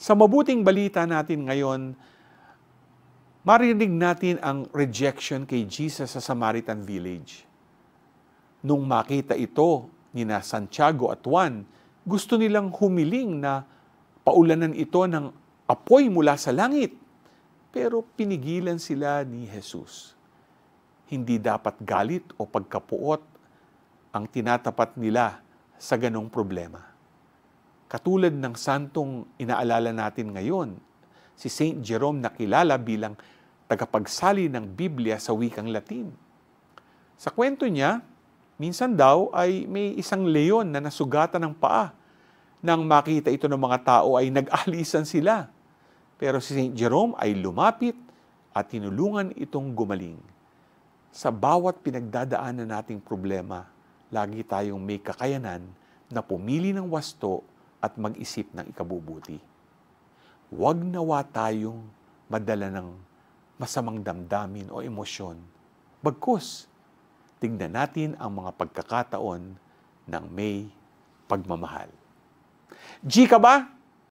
Sa mabuting balita natin ngayon, marinig natin ang rejection kay Jesus sa Samaritan village. Nung makita ito ni na Santiago at Juan, gusto nilang humiling na paulanan ito ng apoy mula sa langit. Pero pinigilan sila ni Jesus. Hindi dapat galit o pagkapuot ang tinatapat nila sa ganong problema. Katulad ng santong inaalala natin ngayon, si Saint Jerome na kilala bilang tagapagsali ng Biblia sa wikang Latin. Sa kwento niya, minsan daw ay may isang leon na nasugatan ng paa. Nang makita ito ng mga tao ay nag-alisan sila. Pero si Saint Jerome ay lumapit at tinulungan itong gumaling. Sa bawat pinagdadaanan nating problema, lagi tayong may kakayanan na pumili ng wasto at mag-isip ng ikabubuti. Huwag nawa tayong madala ng masamang damdamin o emosyon. Bagkus, tignan natin ang mga pagkakataon ng may pagmamahal. G ka ba?